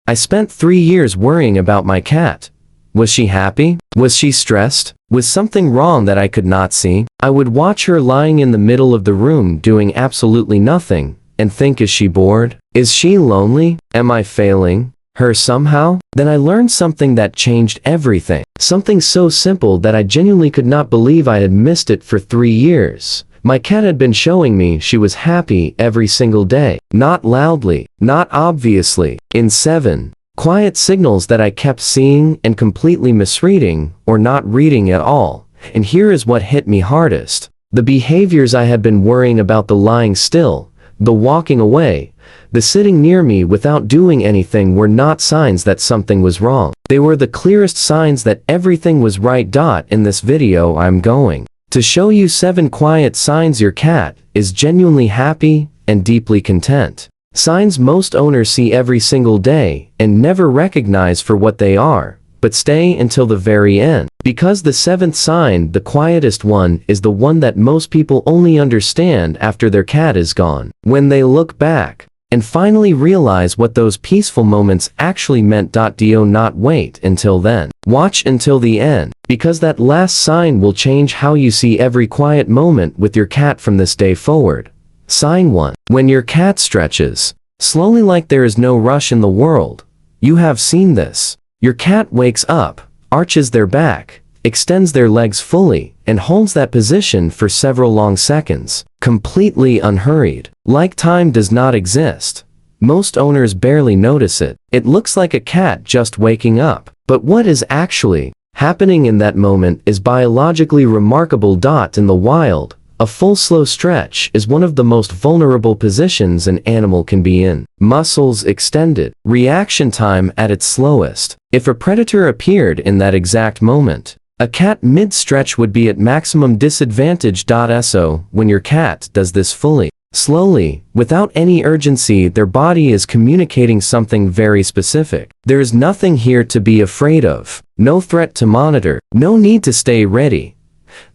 I spent 3 years worrying about my cat. Was she happy? Was she stressed? Was something wrong that I could not see? I would watch her lying in the middle of the room doing absolutely nothing, and think, is she bored? Is she lonely? Am I failing her somehow? Then I learned something that changed everything. Something so simple that I genuinely could not believe I had missed it for 3 years. My cat had been showing me she was happy every single day. Not loudly, not obviously, in 7 quiet signals that I kept seeing and completely misreading or not reading at all. And here is what hit me hardest. The behaviors I had been worrying about, the lying still, the walking away, the sitting near me without doing anything, were not signs that something was wrong. They were the clearest signs that everything was right. In this video I'm going to show you 7 quiet signs your cat is genuinely happy and deeply content. Signs most owners see every single day and never recognize for what they are, but stay until the very end. Because the 7th sign, the quietest one, is the one that most people only understand after their cat is gone. When they look back and finally realize what those peaceful moments actually meant. Do not wait until then. Watch until the end, because that last sign will change how you see every quiet moment with your cat from this day forward. Sign 1. When your cat stretches slowly like there is no rush in the world. You have seen this. Your cat wakes up, arches their back, extends their legs fully, and holds that position for several long seconds, completely unhurried, like time does not exist. Most owners barely notice it. It looks like a cat just waking up. But what is actually happening in that moment is biologically remarkable. In the wild, a full slow stretch is one of the most vulnerable positions an animal can be in. Muscles extended, reaction time at its slowest. If a predator appeared in that exact moment, a cat mid-stretch would be at maximum disadvantage. So, when your cat does this fully, slowly, without any urgency, their body is communicating something very specific. There is nothing here to be afraid of, no threat to monitor, no need to stay ready.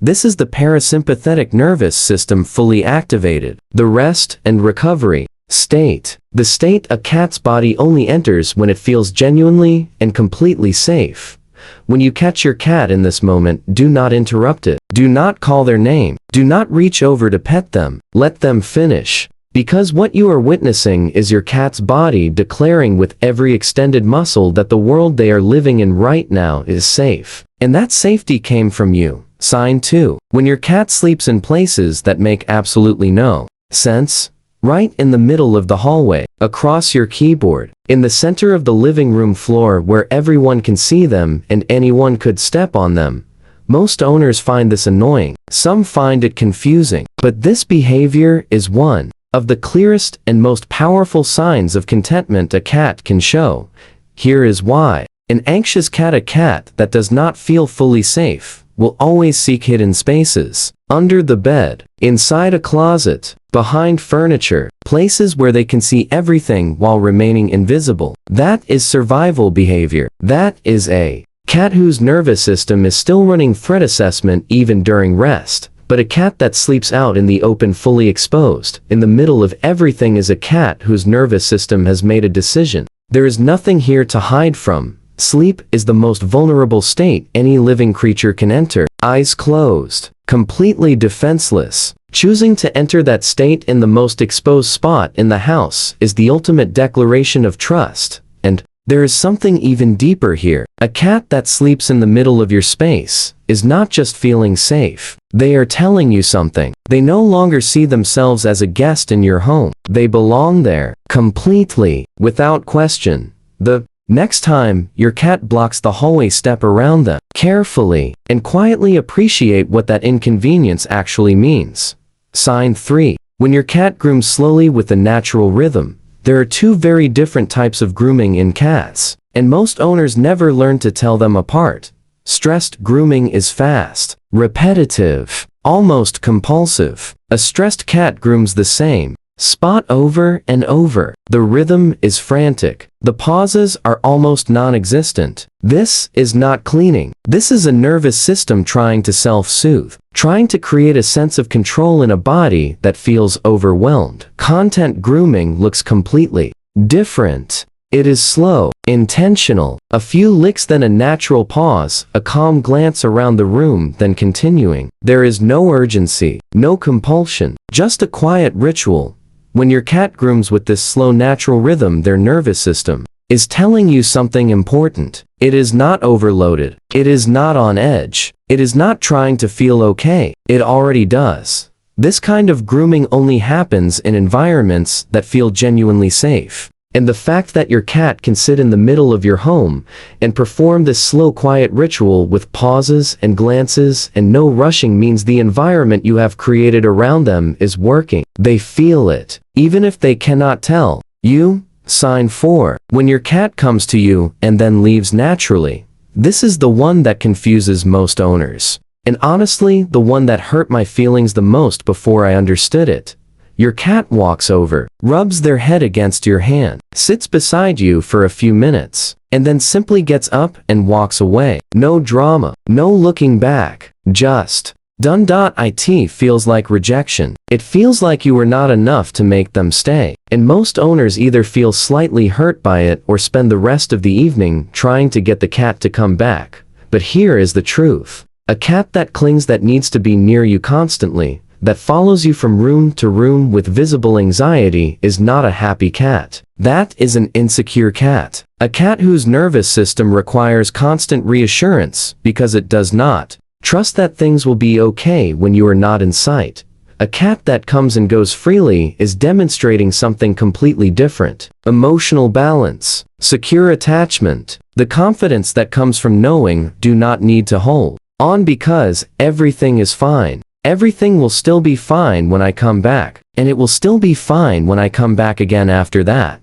This is the parasympathetic nervous system fully activated. The rest and recovery state. The state a cat's body only enters when it feels genuinely and completely safe. When you catch your cat in this moment, do not interrupt it. Do not call their name. Do not reach over to pet them. Let them finish. Because what you are witnessing is your cat's body declaring with every extended muscle that the world they are living in right now is safe. And that safety came from you. Sign 2. When your cat sleeps in places that make absolutely no sense, right in the middle of the hallway, across your keyboard, in the center of the living room floor where everyone can see them and anyone could step on them. Most owners find this annoying. Some find it confusing. But this behavior is one of the clearest and most powerful signs of contentment a cat can show. Here is why. An anxious cat, a cat that does not feel fully safe, will always seek hidden spaces, under the bed, inside a closet, behind furniture, places where they can see everything while remaining invisible. That is survival behavior. That is a cat whose nervous system is still running threat assessment even during rest. But a cat that sleeps out in the open, fully exposed, in the middle of everything, is a cat whose nervous system has made a decision. There is nothing here to hide from. Sleep is the most vulnerable state any living creature can enter. Eyes closed, completely defenseless. Choosing to enter that state in the most exposed spot in the house is the ultimate declaration of trust. And there is something even deeper here. A cat that sleeps in the middle of your space is not just feeling safe. They are telling you something. They no longer see themselves as a guest in your home. They belong there, completely, without question. The next time your cat blocks the hallway, step around them carefully and quietly appreciate what that inconvenience actually means. Sign 3. When your cat grooms slowly with a natural rhythm. There are 2 very different types of grooming in cats, and most owners never learn to tell them apart. Stressed grooming is fast, repetitive, almost compulsive. A stressed cat grooms the same spot over and over. The rhythm is frantic. The pauses are almost non-existent. This is not cleaning. This is a nervous system trying to self-soothe, trying to create a sense of control in a body that feels overwhelmed. Content grooming looks completely different. It is slow, intentional, a few licks then a natural pause, a calm glance around the room then continuing. There is no urgency, no compulsion, just a quiet ritual. When your cat grooms with this slow natural rhythm, their nervous system is telling you something important. It is not overloaded. It is not on edge. It is not trying to feel okay. It already does. This kind of grooming only happens in environments that feel genuinely safe. And the fact that your cat can sit in the middle of your home and perform this slow, quiet ritual with pauses and glances and no rushing means the environment you have created around them is working. They feel it, even if they cannot tell you. Sign 4. When your cat comes to you and then leaves naturally. This is the one that confuses most owners. And honestly, the one that hurt my feelings the most before I understood it. Your cat walks over, rubs their head against your hand, sits beside you for a few minutes, and then simply gets up and walks away. No drama, no looking back, just done. It feels like rejection. It feels like you were not enough to make them stay. And most owners either feel slightly hurt by it or spend the rest of the evening trying to get the cat to come back. But here is the truth. A cat that clings, that needs to be near you constantly, that follows you from room to room with visible anxiety is not a happy cat. That is an insecure cat. A cat whose nervous system requires constant reassurance because it does not trust that things will be okay when you are not in sight. A cat that comes and goes freely is demonstrating something completely different. Emotional balance, secure attachment, the confidence that comes from knowing do not need to hold on because everything is fine. Everything will still be fine when I come back, and it will still be fine when I come back again after that.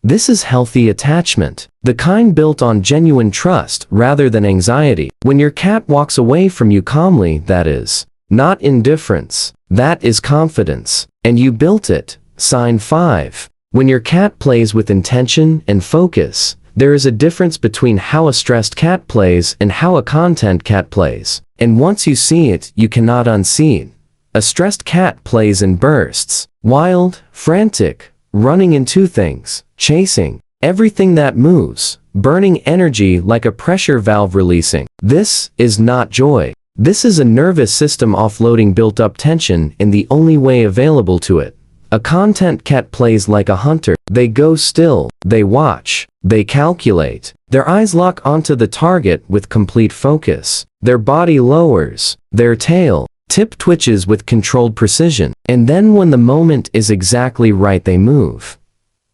This is healthy attachment, the kind built on genuine trust rather than anxiety. When your cat walks away from you calmly, that is not indifference, that is confidence, and you built it. Sign 5. When your cat plays with intention and focus, there is a difference between how a stressed cat plays and how a content cat plays. And once you see it, you cannot unsee it. A stressed cat plays in bursts, wild, frantic, running into things, chasing everything that moves, burning energy like a pressure valve releasing. This is not joy. This is a nervous system offloading built-up tension in the only way available to it. A content cat plays like a hunter. They go still, they watch, they calculate. Their eyes lock onto the target with complete focus. Their body lowers, their tail tip twitches with controlled precision, and then when the moment is exactly right they move.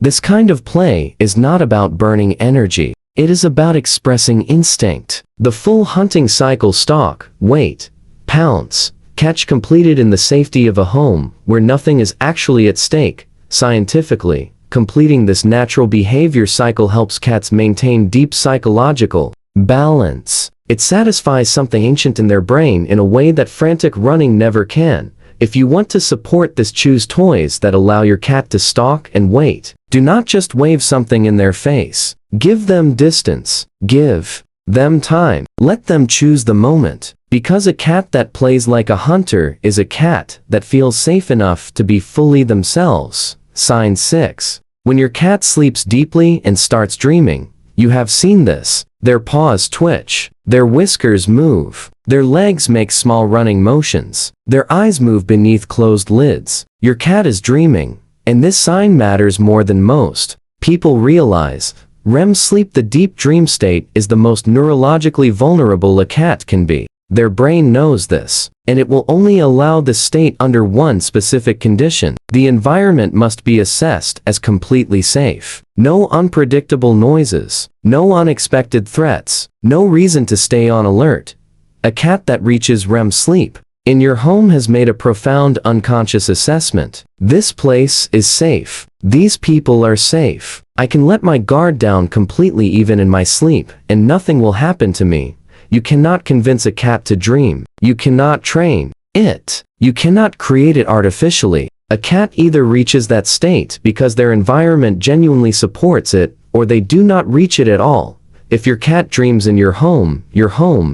This kind of play is not about burning energy. It is about expressing instinct. The full hunting cycle: stalk, wait, pounce, catch, completed in the safety of a home where nothing is actually at stake. Scientifically, completing this natural behavior cycle helps cats maintain deep psychological balance. It satisfies something ancient in their brain in a way that frantic running never can. If you want to support this, choose toys that allow your cat to stalk and wait. Do not just wave something in their face. Give them distance. Give them time. Let them choose the moment. Because a cat that plays like a hunter is a cat that feels safe enough to be fully themselves. Sign 6. When your cat sleeps deeply and starts dreaming, you have seen this. Their paws twitch. Their whiskers move. Their legs make small running motions. Their eyes move beneath closed lids. Your cat is dreaming. And this sign matters more than most people realize. REM sleep, the deep dream state, is the most neurologically vulnerable a cat can be. Their brain knows this, and it will only allow this state under one specific condition. The environment must be assessed as completely safe. No unpredictable noises, no unexpected threats, no reason to stay on alert. A cat that reaches REM sleep in your home has made a profound unconscious assessment. This place is safe. These people are safe. I can let my guard down completely even in my sleep, and nothing will happen to me. You cannot convince a cat to dream. You cannot train it. You cannot create it artificially. A cat either reaches that state because their environment genuinely supports it, or they do not reach it at all. If your cat dreams in your home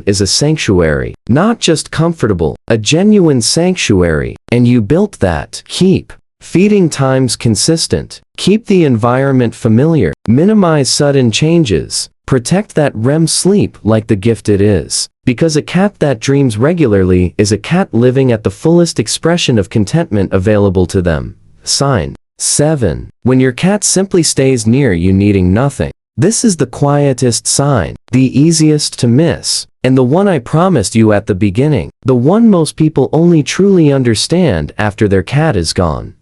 is a sanctuary. Not just comfortable, a genuine sanctuary. And you built that. Keep Feeding times consistent. Keep the environment familiar. Minimize sudden changes. Protect that REM sleep like the gift it is. Because a cat that dreams regularly is a cat living at the fullest expression of contentment available to them. Sign 7. When your cat simply stays near you needing nothing. This is the quietest sign, the easiest to miss, and the one I promised you at the beginning, the one most people only truly understand after their cat is gone.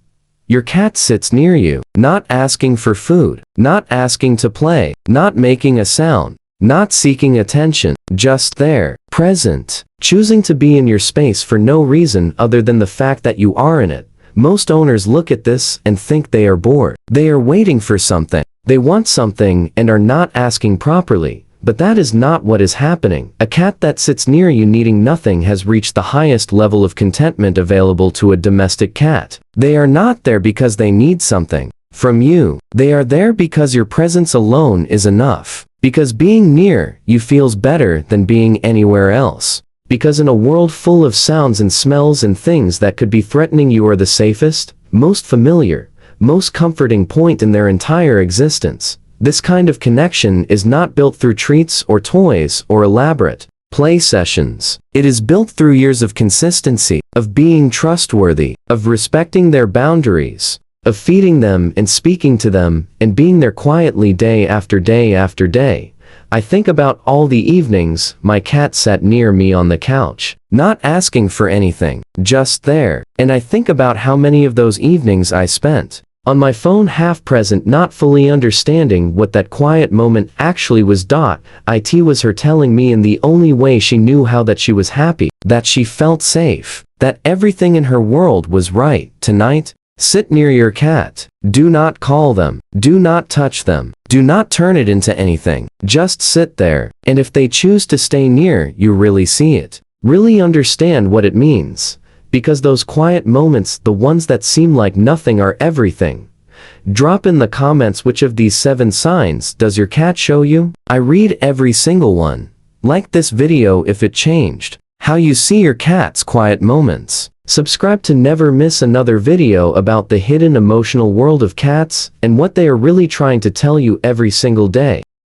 Your cat sits near you, not asking for food, not asking to play, not making a sound, not seeking attention, just there, present, choosing to be in your space for no reason other than the fact that you are in it. Most owners look at this and think they are bored. They are waiting for something. They want something and are not asking properly. But that is not what is happening. A cat that sits near you needing nothing has reached the highest level of contentment available to a domestic cat. They are not there because they need something from you. They are there because your presence alone is enough. Because being near you feels better than being anywhere else. Because in a world full of sounds and smells and things that could be threatening, you are the safest, most familiar, most comforting point in their entire existence. This kind of connection is not built through treats or toys or elaborate play sessions. It is built through years of consistency, of being trustworthy, of respecting their boundaries, of feeding them and speaking to them and being there quietly day after day after day. I think about all the evenings my cat sat near me on the couch, not asking for anything, just there. And I think about how many of those evenings I spent on my phone, half present, not fully understanding what that quiet moment actually was. It was her telling me in the only way she knew how that she was happy, that she felt safe, that everything in her world was right. Tonight, sit near your cat. Do not call them. Do not touch them. Do not turn it into anything. Just sit there. And if they choose to stay near, you really see it. Really understand what it means. Because those quiet moments, the ones that seem like nothing, are everything. Drop in the comments which of these 7 signs does your cat show you? I read every single one. Like this video if it changed how you see your cat's quiet moments. Subscribe to never miss another video about the hidden emotional world of cats and what they are really trying to tell you every single day.